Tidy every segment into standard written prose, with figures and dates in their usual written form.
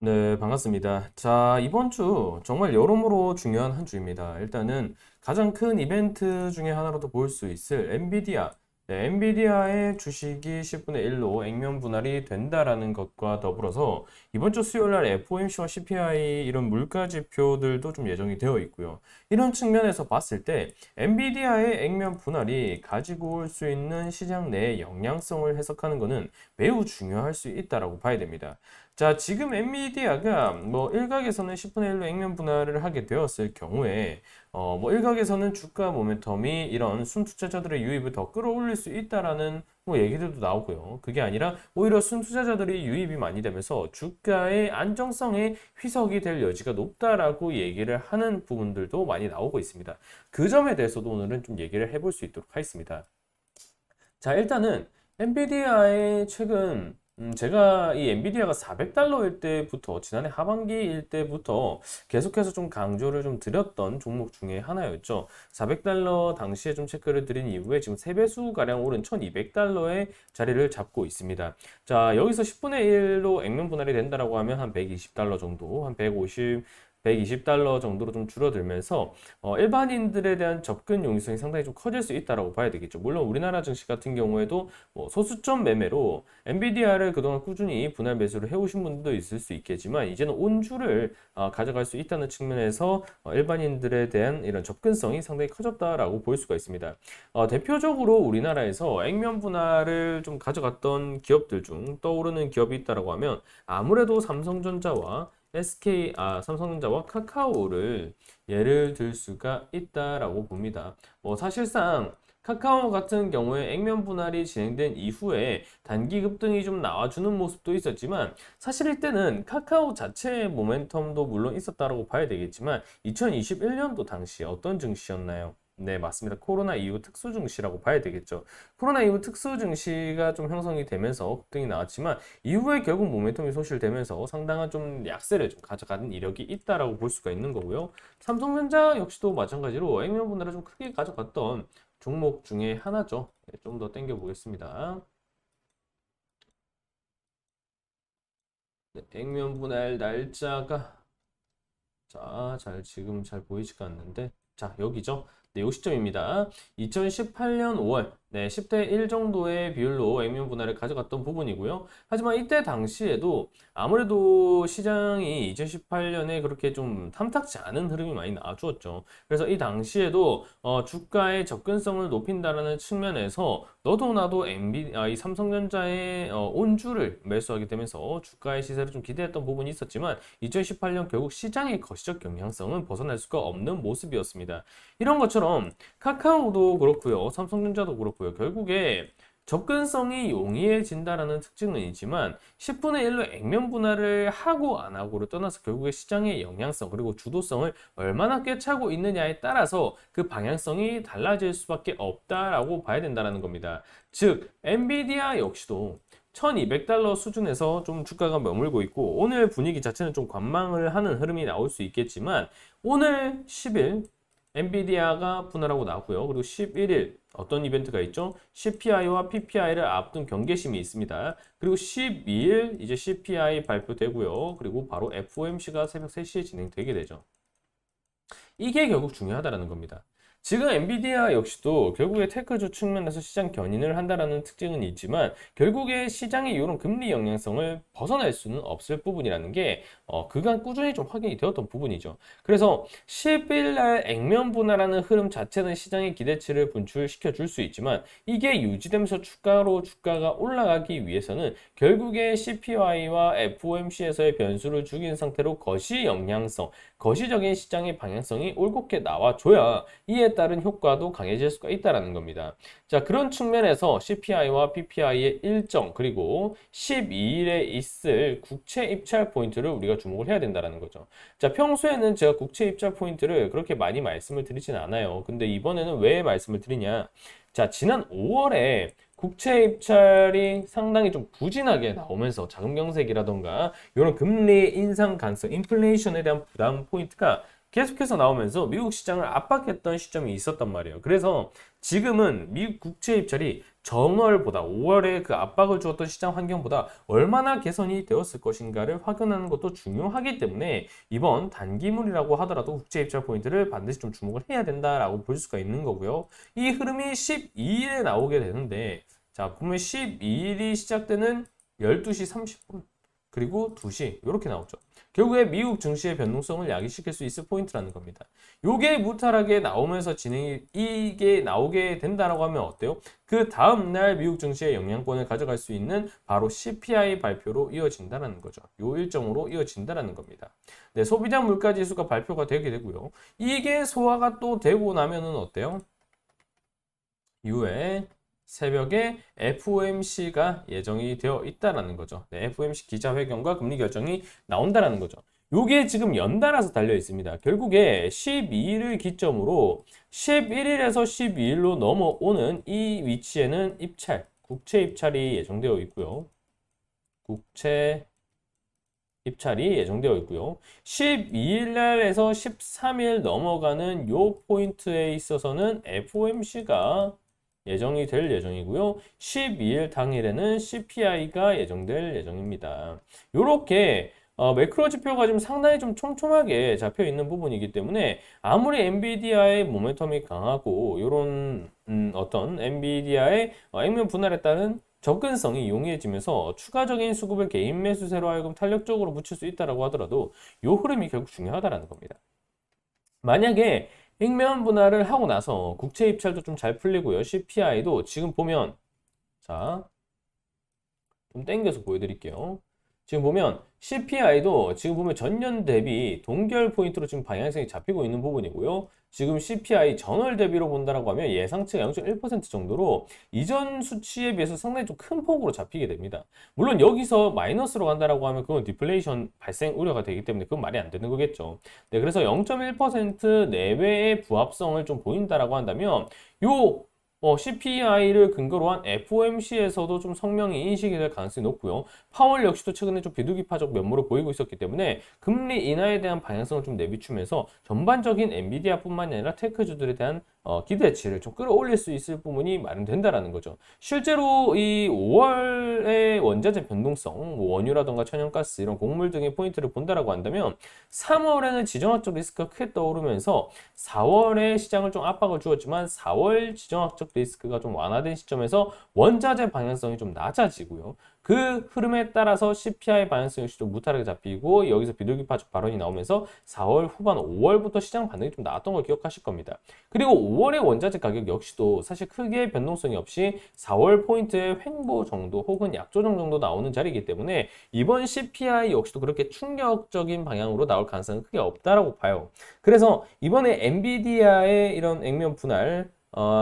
네, 반갑습니다. 자, 이번 주 정말 여러모로 중요한 한 주입니다. 일단은 가장 큰 이벤트 중에 하나로도 볼 수 있을 엔비디아. 네, 엔비디아의 주식이 10분의 1로 액면 분할이 된다라는 것과 더불어서 이번 주 수요일 날 FOMC와 CPI 이런 물가 지표들도 좀 예정이 되어 있고요. 이런 측면에서 봤을 때 엔비디아의 액면 분할이 가지고 올 수 있는 시장 내의 영향성을 해석하는 것은 매우 중요할 수 있다라고 봐야 됩니다. 자, 지금 엔비디아가 뭐 일각에서는 10분의 1로 액면 분할을 하게 되었을 경우에 뭐 일각에서는 주가 모멘텀이 이런 순투자자들의 유입을 더 끌어올릴 수 있다라는 뭐 얘기들도 나오고요. 그게 아니라 오히려 순투자자들이 유입이 많이 되면서 주가의 안정성에 희석이 될 여지가 높다라고 얘기를 하는 부분들도 많이 나오고 있습니다. 그 점에 대해서도 오늘은 좀 얘기를 해볼 수 있도록 하겠습니다. 자, 일단은 엔비디아의 최근 제가 이 엔비디아가 400달러일 때부터 지난해 하반기일 때부터 계속해서 좀 강조를 좀 드렸던 종목 중에 하나였죠. 400달러 당시에 좀 체크를 드린 이후에 지금 3배수 가량 오른 1200달러의 자리를 잡고 있습니다. 자, 여기서 10분의 1로 액면 분할이 된다라고 하면 한 120달러 정도, 한 120달러 정도로 좀 줄어들면서 일반인들에 대한 접근 용이성이 상당히 좀 커질 수 있다라고 봐야 되겠죠. 물론 우리나라 증시 같은 경우에도 뭐 소수점 매매로 엔비디아를 그동안 꾸준히 분할 매수를 해오신 분들도 있을 수 있겠지만 이제는 온주를 가져갈 수 있다는 측면에서 일반인들에 대한 이런 접근성이 상당히 커졌다라고 볼 수가 있습니다. 대표적으로 우리나라에서 액면 분할을 좀 가져갔던 기업들 중 떠오르는 기업이 있다라고 하면 아무래도 삼성전자와 카카오를 예를 들 수가 있다라고 봅니다. 뭐 사실상 카카오 같은 경우에 액면 분할이 진행된 이후에 단기 급등이 좀 나와주는 모습도 있었지만 사실 이때는 카카오 자체의 모멘텀도 물론 있었다라고 봐야 되겠지만 2021년도 당시에 어떤 증시였나요? 네, 맞습니다. 코로나 이후 특수 증시라고 봐야 되겠죠. 코로나 이후 특수 증시가 좀 형성이 되면서 급등이 나왔지만 이후에 결국 모멘텀이 소실되면서 상당한 좀 약세를 좀 가져가는 이력이 있다라고 볼 수가 있는 거고요. 삼성전자 역시도 마찬가지로 액면 분할을 좀 크게 가져갔던 종목 중에 하나죠. 좀 더 땡겨 보겠습니다. 네, 액면 분할 날짜가 지금 잘 보이지가 않는데 자, 여기죠. 네, 요 시점입니다. 2018년 5월, 네, 10대 1 정도의 비율로 액면 분할을 가져갔던 부분이고요. 하지만 이때 당시에도 아무래도 시장이 2018년에 그렇게 좀 탐탁지 않은 흐름이 많이 나와주었죠. 그래서 이 당시에도 주가의 접근성을 높인다는 측면에서 너도 나도 이 삼성전자의 온주를 매수하게 되면서 주가의 시세를 좀 기대했던 부분이 있었지만 2018년 결국 시장의 거시적 영향성은 벗어날 수가 없는 모습이었습니다. 이런 것처럼 카카오도 그렇고요. 삼성전자도 그렇고요. 결국에 접근성이 용이해진다라는 특징은 있지만 10분의 1로 액면 분할을 하고 안 하고를 떠나서 결국에 시장의 영향성 그리고 주도성을 얼마나 꿰차고 있느냐에 따라서 그 방향성이 달라질 수밖에 없다라고 봐야 된다는 겁니다. 즉 엔비디아 역시도 1200달러 수준에서 좀 주가가 머물고 있고 오늘 분위기 자체는 좀 관망을 하는 흐름이 나올 수 있겠지만 오늘 10일 엔비디아가 분할하고 나왔고요. 그리고 11일 어떤 이벤트가 있죠? CPI와 PPI를 앞둔 경계심이 있습니다. 그리고 12일 이제 CPI 발표되고요. 그리고 바로 FOMC가 새벽 3시에 진행되게 되죠. 이게 결국 중요하다는 겁니다. 지금 엔비디아 역시도 결국에 테크주 측면에서 시장 견인을 한다는 특징은 있지만 결국에 시장의 이런 금리 영향성을 벗어날 수는 없을 부분이라는 게 그간 꾸준히 좀 확인이 되었던 부분이죠. 그래서 10일 날 액면 분할하는 흐름 자체는 시장의 기대치를 분출시켜 줄 수 있지만 이게 유지되면서 주가가 올라가기 위해서는 결국에 CPI와 FOMC에서의 변수를 죽인 상태로 거시적인 시장의 방향성이 올곧게 나와줘야 이에 따른 효과도 강해질 수가 있다는 겁니다. 자, 그런 측면에서 CPI와 PPI의 일정 그리고 12일에 있을 국채 입찰 포인트를 우리가 주목을 해야 된다는 거죠. 자, 평소에는 제가 국채 입찰 포인트를 그렇게 많이 말씀을 드리진 않아요. 근데 이번에는 왜 말씀을 드리냐? 자, 지난 5월에 국채 입찰이 상당히 좀 부진하게 나오면서 자금 경색이라던가 이런 금리 인상 가능성, 인플레이션에 대한 부담 포인트가 계속해서 나오면서 미국 시장을 압박했던 시점이 있었단 말이에요. 그래서 지금은 미국 국채 입찰이 전월보다 5월에 그 압박을 주었던 시장 환경보다 얼마나 개선이 되었을 것인가를 확인하는 것도 중요하기 때문에 이번 단기물이라고 하더라도 국채 입찰 포인트를 반드시 좀 주목을 해야 된다라고 볼 수가 있는 거고요. 이 흐름이 12일에 나오게 되는데 자, 보면 12일이 시작되는 12시 30분 그리고 2시 이렇게 나오죠. 결국에 미국 증시의 변동성을 야기시킬 수 있을 포인트라는 겁니다. 요게 무탈하게 나오면서 이게 나오게 된다라고 하면 어때요? 그 다음날 미국 증시의 영향권을 가져갈 수 있는 바로 CPI 발표로 이어진다는 거죠. 요 일정으로 이어진다는 겁니다. 네, 소비자 물가 지수가 발표가 되게 되고요. 이게 소화가 또 되고 나면은 어때요? 이후에 새벽에 FOMC가 예정이 되어 있다라는 거죠. 네, FOMC 기자회견과 금리 결정이 나온다라는 거죠. 요게 지금 연달아서 달려 있습니다. 결국에 12일을 기점으로 11일에서 12일로 넘어오는 이 위치에는 국채 입찰이 예정되어 있고요. 국채 입찰이 예정되어 있고요. 12일 날에서 13일 넘어가는 요 포인트에 있어서는 FOMC가 예정이 될 예정이고요. 12일 당일에는 CPI가 예정될 예정입니다. 이렇게 매크로 지표가 좀 상당히 좀 촘촘하게 잡혀 있는 부분이기 때문에 아무리 엔비디아의 모멘텀이 강하고 이런 어떤 엔비디아의 액면 분할에 따른 접근성이 용이해지면서 추가적인 수급을 개인 매수세로 하여금 탄력적으로 붙일 수 있다고 하더라도 이 흐름이 결국 중요하다는 겁니다. 만약에 액면 분할을 하고 나서 국채 입찰도 좀 잘 풀리고요. CPI도 지금 보면 자, 좀 땡겨서 보여드릴게요. 지금 보면 CPI도 지금 보면 전년 대비 동결 포인트로 지금 방향성이 잡히고 있는 부분이고요. 지금 CPI 전월 대비로 본다라고 하면 예상치가 0.1% 정도로 이전 수치에 비해서 상당히 좀 큰 폭으로 잡히게 됩니다. 물론 여기서 마이너스로 간다라고 하면 그건 디플레이션 발생 우려가 되기 때문에 그건 말이 안 되는 거겠죠. 네, 그래서 0.1% 내외의 부합성을 좀 보인다라고 한다면 요 CPI를 근거로 한 FOMC에서도 좀 성명이 인식이 될 가능성이 높고요. 파월 역시도 최근에 좀 비둘기파적 면모를 보이고 있었기 때문에 금리 인하에 대한 방향성을 좀 내비추면서 전반적인 엔비디아뿐만 아니라 테크주들에 대한 기대치를 좀 끌어올릴 수 있을 부분이 마련된다라는 거죠. 실제로 이 5월의 원자재 변동성, 뭐 원유라던가 천연가스 이런 곡물 등의 포인트를 본다라고 한다면 3월에는 지정학적 리스크가 크게 떠오르면서 4월에 시장을 좀 압박을 주었지만 4월 지정학적 리스크가 좀 완화된 시점에서 원자재 방향성이 좀 낮아지고요. 그 흐름에 따라서 CPI 방향성 역시 좀 무탈하게 잡히고 여기서 비둘기파적 발언이 나오면서 4월 후반 5월부터 시장 반응이 좀 나왔던 걸 기억하실 겁니다. 그리고 5월의 원자재 가격 역시도 사실 크게 변동성이 없이 4월 포인트의 횡보 정도 혹은 약조정 정도 나오는 자리이기 때문에 이번 CPI 역시도 그렇게 충격적인 방향으로 나올 가능성은 크게 없다라고 봐요. 그래서 이번에 엔비디아의 이런 액면 분할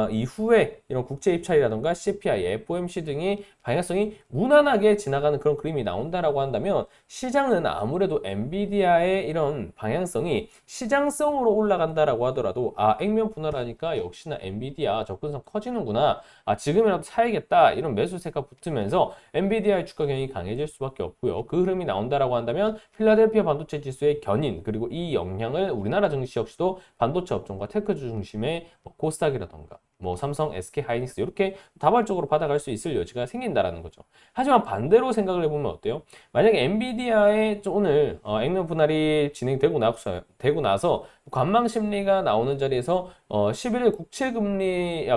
이후에 이런 국제 입찰이라던가 CPI, FOMC 등이 방향성이 무난하게 지나가는 그런 그림이 나온다라고 한다면 시장은 아무래도 엔비디아의 이런 방향성이 시장성으로 올라간다라고 하더라도 액면 분할하니까 역시나 엔비디아 접근성 커지는구나. 지금이라도 사야겠다. 이런 매수세가 붙으면서 엔비디아의 주가 경향이 강해질 수밖에 없고요. 그 흐름이 나온다라고 한다면 필라델피아 반도체 지수의 견인 그리고 이 영향을 우리나라 증시 역시도 반도체 업종과 테크주 중심의 코스닥이라던가 뭐 삼성, SK 하이닉스 이렇게 다발적으로 받아갈 수 있을 여지가 생긴다라는 거죠. 하지만 반대로 생각을 해보면 어때요? 만약에 엔비디아의 오늘 액면 분할이 진행되고 나서 관망 심리가 나오는 자리에서 11일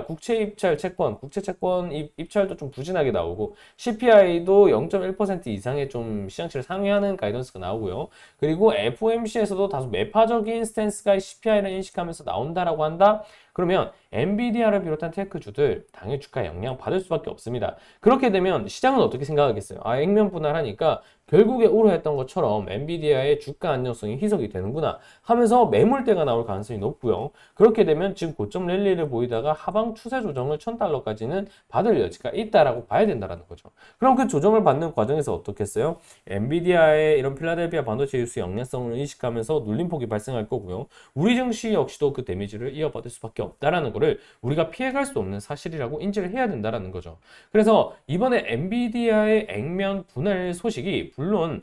국채 입찰 채권, 국채 채권 입찰도 좀 부진하게 나오고 CPI도 0.1% 이상의 좀 시장치를 상회하는 가이던스가 나오고요. 그리고 FOMC에서도 다소 매파적인 스탠스가 CPI를 인식하면서 나온다라고 한다. 그러면 엔비디아를 비롯한 테크주들 당일 주가에 영향 받을 수밖에 없습니다. 그렇게 되면 시장은 어떻게 생각하겠어요? 액면 분할하니까 결국에 우려했던 것처럼 엔비디아의 주가 안정성이 희석이 되는구나 하면서 매물대가 나올 가능성이 높고요. 그렇게 되면 지금 고점 랠리를 보이다가 하방 추세 조정을 $1,000까지는 받을 여지가 있다라고 봐야 된다는 거죠. 그럼 그 조정을 받는 과정에서 어떻겠어요? 엔비디아의 이런 필라델피아 반도체 지수 영향성을 인식하면서 눌림폭이 발생할 거고요. 우리 증시 역시도 그 데미지를 이어받을 수밖에 없다라는 거를 우리가 피해갈 수 없는 사실이라고 인지를 해야 된다라는 거죠. 그래서 이번에 엔비디아의 액면 분할 소식이 물론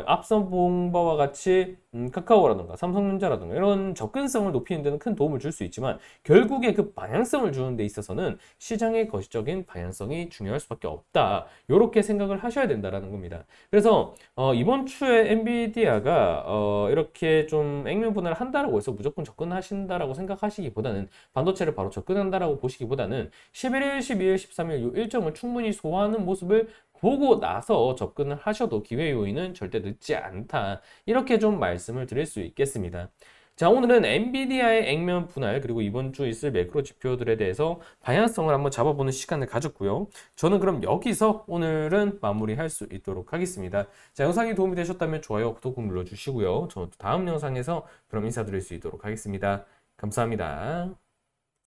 앞서 본 바와 같이 카카오라든가 삼성전자라든가 이런 접근성을 높이는 데는 큰 도움을 줄 수 있지만 결국에 그 방향성을 주는 데 있어서는 시장의 거시적인 방향성이 중요할 수밖에 없다. 이렇게 생각을 하셔야 된다라는 겁니다. 그래서 이번 주에 엔비디아가 이렇게 좀 액면 분할을 한다라고 해서 무조건 접근하신다라고 생각하시기보다는 반도체를 바로 접근한다라고 보시기보다는 11일, 12일, 13일 이 일정을 충분히 소화하는 모습을 보고 나서 접근을 하셔도 기회 요인은 절대 늦지 않다. 이렇게 좀 말씀을 드릴 수 있겠습니다. 자, 오늘은 엔비디아의 액면 분할 그리고 이번 주 있을 매크로 지표들에 대해서 방향성을 한번 잡아보는 시간을 가졌고요. 저는 그럼 여기서 오늘은 마무리할 수 있도록 하겠습니다. 자, 영상이 도움이 되셨다면 좋아요, 구독 꼭 눌러주시고요. 저는 다음 영상에서 그럼 인사드릴 수 있도록 하겠습니다. 감사합니다.